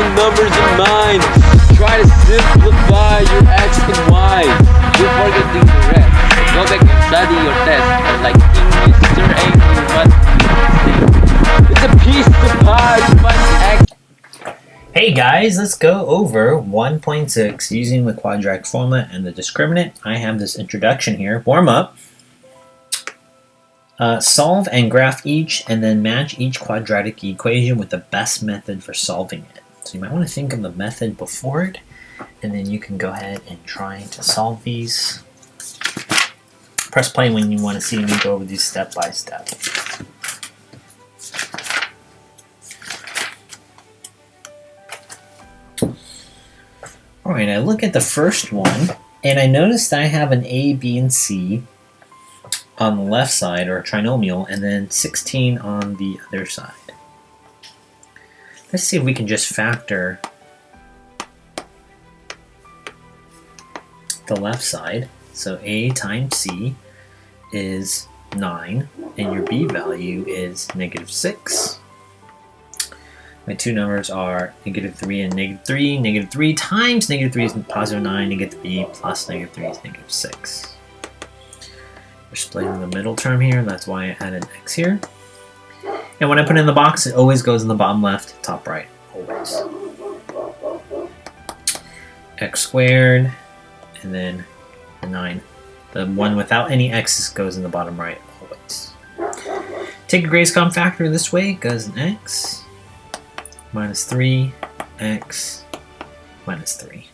the numbers in mind. Try to simplify your x and y before getting the rest. Go back and study your test. Like English, Sir Angry, what it's a piece of pie to find x. Hey guys, let's go over 1.6 using the quadratic formula and the discriminant. I have this introduction here. Warm up. Solve and graph each and then match each quadratic equation with the best method for solving it. So you might want to think of the method before it, and then you can go ahead and try to solve these. Press play when you want to see me go over these step by step. Alright, I look at the first one, and I notice that I have an A, B, and C on the left side, or a trinomial, and then 16 on the other side. Let's see if we can just factor the left side. So A times C is 9, and your B value is -6. My two numbers are -3 and -3. -3 times -3 is +9, -3 plus -3 is -6. We're splitting the middle term here, that's why I added x here. And when I put it in the box, it always goes in the bottom left, top right, always. X squared, and then the 9. The one without any x's goes in the bottom right, always. Take a greatest common factor this way, goes in x. Minus 3, x, minus 3.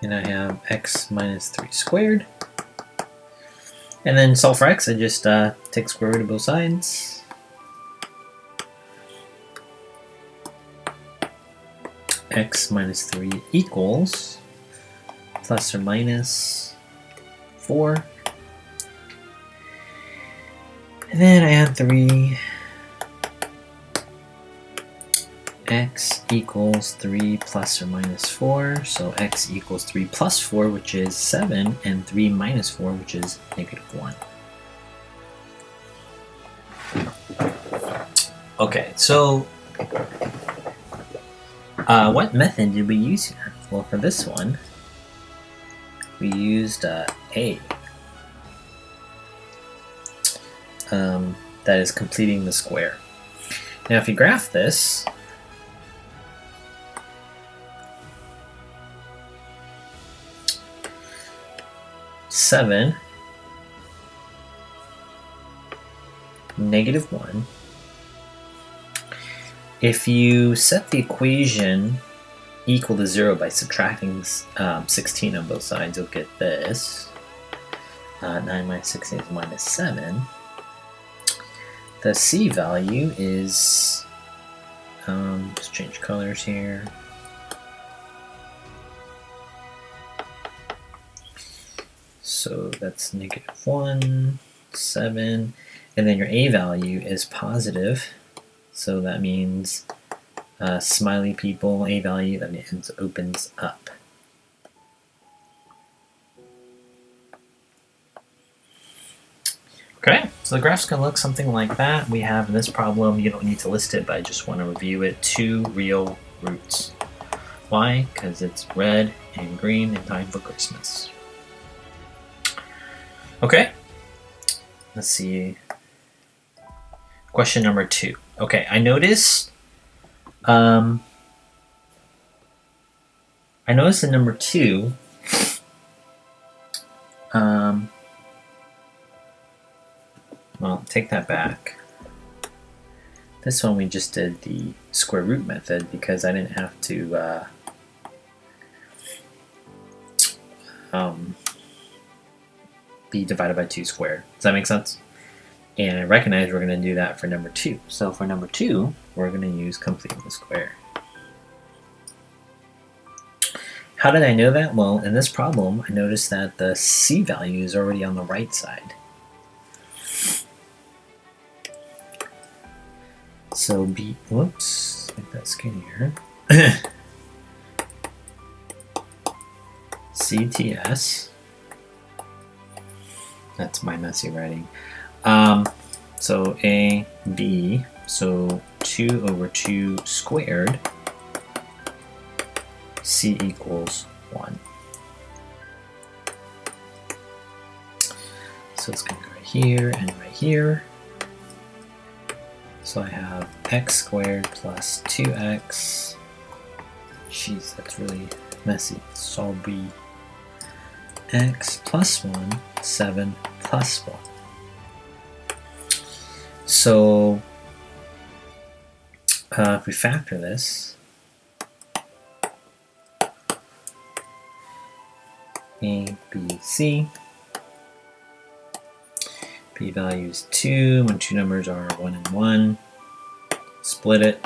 And I have x minus 3 squared. And then solve for x, I just take square root of both sides. X minus 3 equals plus or minus 4. And then I add 3. X equals 3 plus or minus 4. So x equals 3 plus 4, which is 7, and 3 minus 4, which is -1. Okay, so what method did we use here? Well, for this one, we used A. That is completing the square. Now if you graph this, -7, -1. If you set the equation equal to 0 by subtracting 16 on both sides, you'll get this. 9 minus 16 is -7. The C value is, let's change colors here. So that's -1, 7, and then your A value is positive. So that means smiley people, A value, that means opens up. Okay, so the graph's going to look something like that. We have in this problem, you don't need to list it, but I just want to review it, 2 real roots. Why? Because it's red and green in time for Christmas. Okay, let's see. Question number 2. Okay, I noticed in number 2, well, take that back. This one we just did the square root method because I didn't have to be divided by 2 squared. Does that make sense? And I recognize we're going to do that for number 2. So for number 2, we're going to use completing the square. How did I know that? Well, in this problem, I noticed that the C value is already on the right side. So B, whoops, make that skinnier. CTS, that's my messy writing. So a, b, so 2 over 2 squared, c equals 1. So it's going to go right here and right here. So I have x squared plus 2x. Jeez, that's really messy. So I'll be x plus 1, 7 plus 1. So if we factor this, A, B, C, B value is 2 when two numbers are 1 and 1. Split it.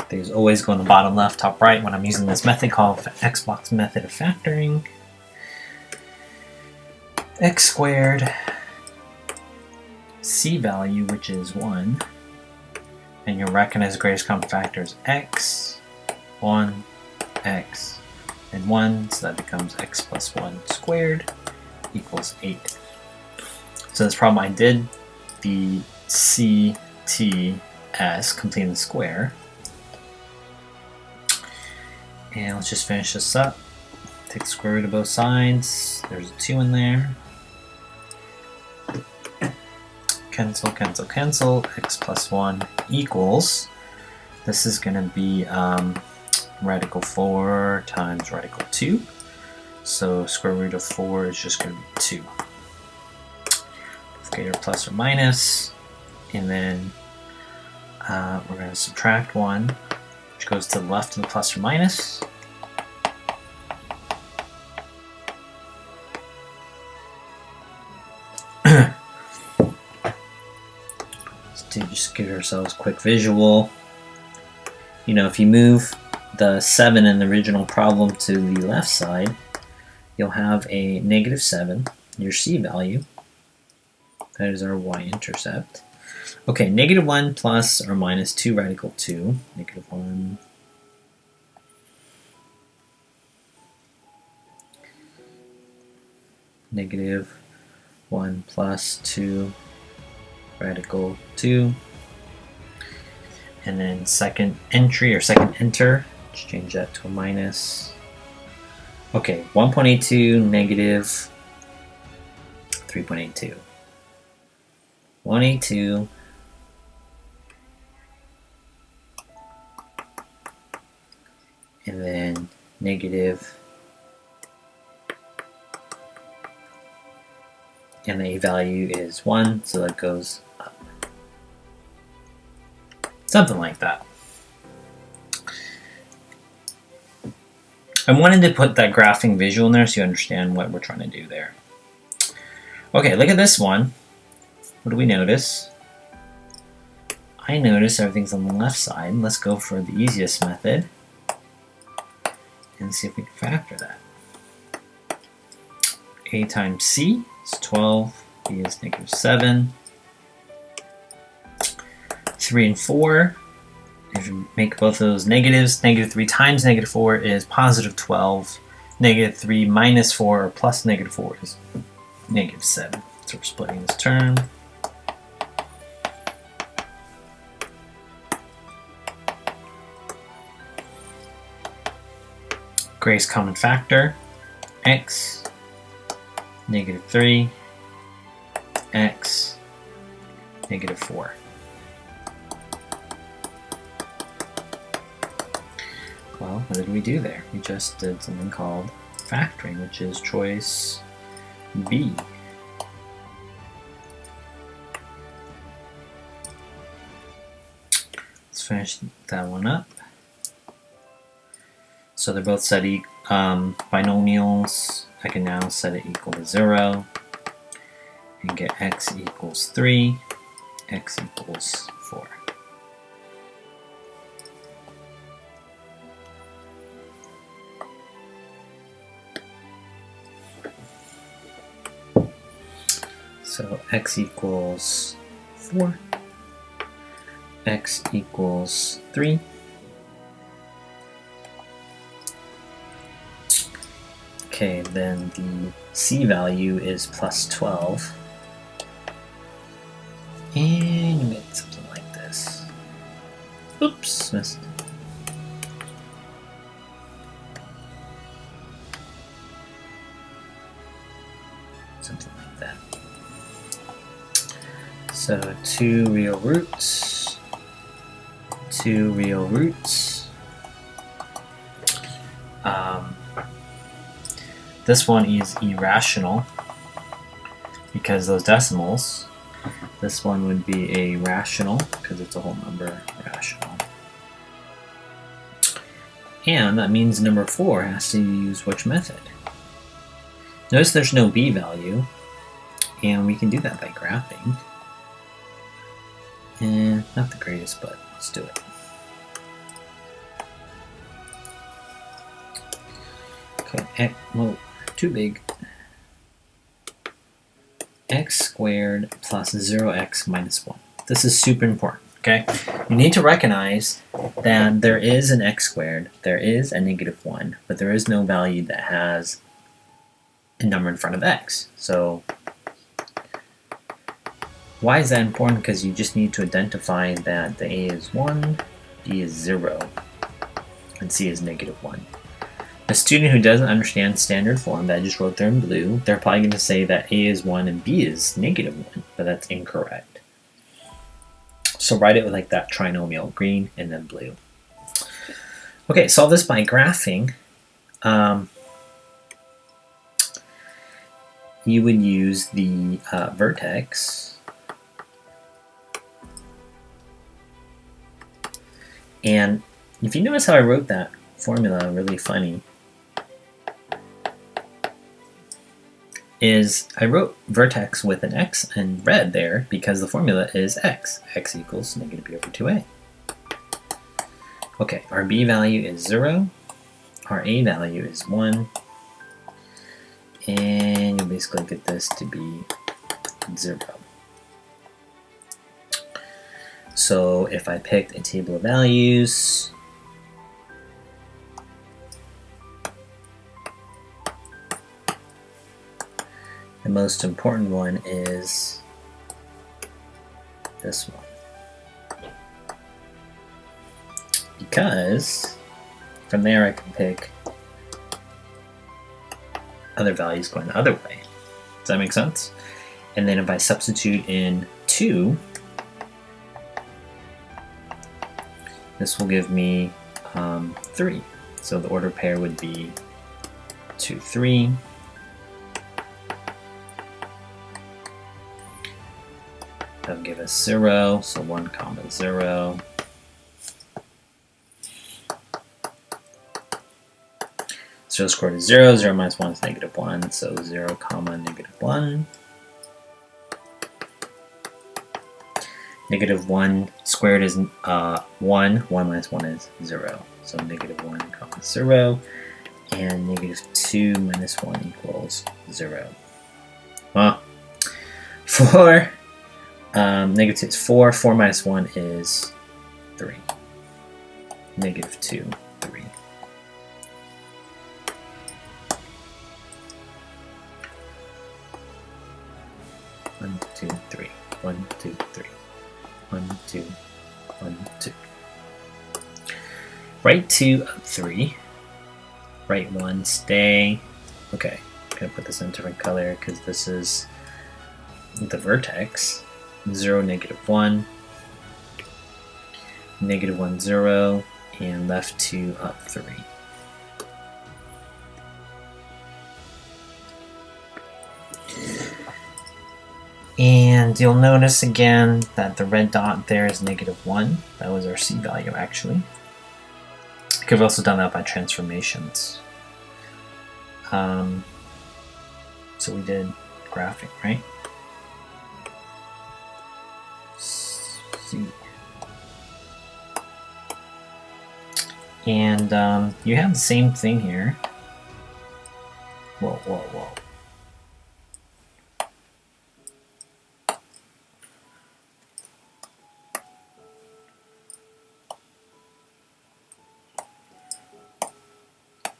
These always go in the bottom left, top right when I'm using this method called Xbox method of factoring. X squared, C value, which is 1, and you'll recognize the greatest common factor is X, 1, X, and 1, so that becomes X plus 1 squared equals 8. So this problem I did the CTS, completing the square. And let's just finish this up. Take the square root of both sides. There's a 2 in there. Cancel, cancel, cancel. X plus 1 equals. This is going to be radical 4 times radical 2. So square root of 4 is just going to be 2. Greater plus or minus. And then we're going to subtract 1, which goes to the left of the plus or minus. To just give ourselves a quick visual. You know, if you move the 7 in the original problem to the left side, you'll have a negative 7, your C value. That is our y-intercept. Okay, negative 1 plus or minus 2 radical 2. Negative 1. Negative 1 plus 2 radical 2. And then second entry or second enter, let's change that to a minus. Okay, 1.82 negative 3.82. 182 and then negative, and the A value is 1, so that goes up. Something like that. I wanted to put that graphing visual in there so you understand what we're trying to do there. Okay, look at this one. What do we notice? I notice everything's on the left side. Let's go for the easiest method and see if we can factor that. A times C is 12, B is negative 7. 3 and 4, if you make both of those negatives, negative 3 times negative 4 is positive 12. Negative 3 minus 4 or plus negative 4 is negative 7. So we're splitting this term. Greatest common factor, X, negative 3, X, negative 4. Well, what did we do there? We just did something called factoring, which is choice B. Let's finish that one up. So they're both set binomials. I can now set it equal to 0 and get x equals 3, x equals 4. So x equals 4, x equals 3. Okay, then the C value is plus 12. And you get something like this. Oops, missed. Something like that. So 2 real roots, 2 real roots. This one is irrational because those decimals. This one would be a rational because it's a whole number, rational. And that means number 4 has to use which method? Notice there's no b value, and we can do that by graphing. And not the greatest, but let's do it. Okay, well, too big. X squared plus 0x minus 1. This is super important, okay? You need to recognize that there is an x squared, there is a negative 1, but there is no value that has a number in front of x. So why is that important? Because you just need to identify that the a is 1, b is 0, and c is negative 1. A student who doesn't understand standard form that I just wrote there in blue, they're probably going to say that a is 1 and b is negative 1, but that's incorrect. So write it with like that trinomial, green and then blue. Okay, solve this by graphing. You would use the vertex, and if you notice how I wrote that formula really funny, is I wrote vertex with an x in red there because the formula is x. X equals negative b over 2a. Okay, our b value is 0, our a value is 1, and you'll basically get this to be 0. So if I picked a table of values, the most important one is this one. Because from there I can pick other values going the other way. Does that make sense? And then if I substitute in 2, this will give me 3. So the order pair would be 2, 3. That'll give us 0, so 1 comma 0. Zero squared is 0, 0 minus 1 is negative 1, so 0 comma negative 1. Negative 1 squared is 1, 1 minus 1 is 0, so negative 1 comma 0, and negative 2 minus 1 equals 0. Well, 4. Negative 2 is 4. 4 minus 1 is 3. Negative 2, 3. One, two, three. 1, 2, 3. 1, 2, 1, 2. Write 2 up 3. Write 1, stay. Okay, I'm gonna put this in a different color because this is the vertex. 0, negative 1, negative 1, 0, and left 2 up 3. And you'll notice again that the red dot there is negative 1. That was our c value actually. Could have also done that by transformations. So we did graphing, right? C. And you have the same thing here. Whoa, whoa, whoa.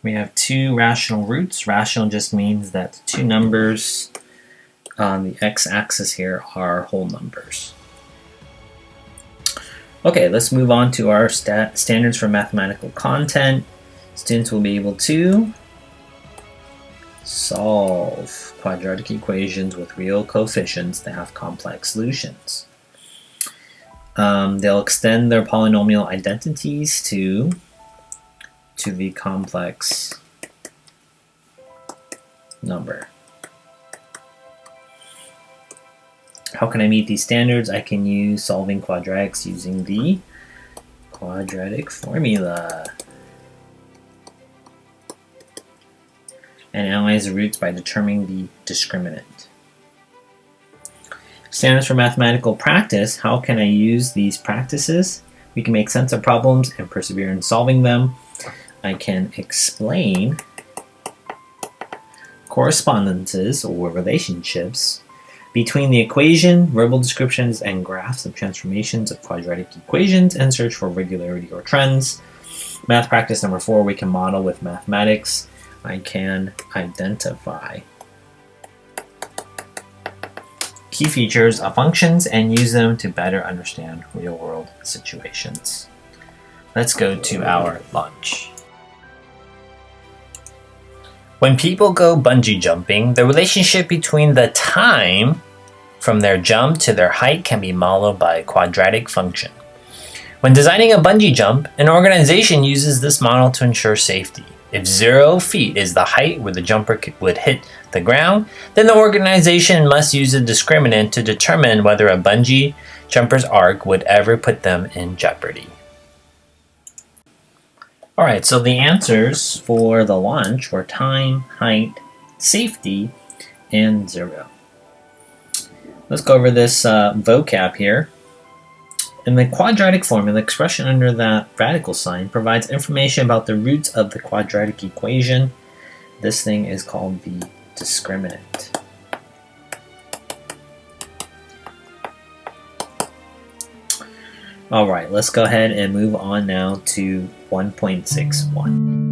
We have 2 rational roots. Rational just means that 2 numbers on the x-axis here are whole numbers. Okay, let's move on to our standards for mathematical content. Students will be able to solve quadratic equations with real coefficients that have complex solutions. They'll extend their polynomial identities to the complex number. How can I meet these standards? I can use solving quadratics using the quadratic formula. And analyze the roots by determining the discriminant. Standards for mathematical practice. How can I use these practices? We can make sense of problems and persevere in solving them. I can explain correspondences or relationships between the equation, verbal descriptions, and graphs of transformations of quadratic equations, and search for regularity or trends. Math practice number 4, we can model with mathematics. I can identify key features of functions and use them to better understand real-world situations. Let's go to our lunch. When people go bungee jumping, the relationship between the time from their jump to their height can be modeled by a quadratic function. When designing a bungee jump, an organization uses this model to ensure safety. If 0 feet is the height where the jumper would hit the ground, then the organization must use a discriminant to determine whether a bungee jumper's arc would ever put them in jeopardy. Alright, so the answers for the lunch were time, height, safety, and 0. Let's go over this vocab here. In the quadratic formula, the expression under that radical sign provides information about the roots of the quadratic equation. This thing is called the discriminant. Alright, let's go ahead and move on now to 1.61.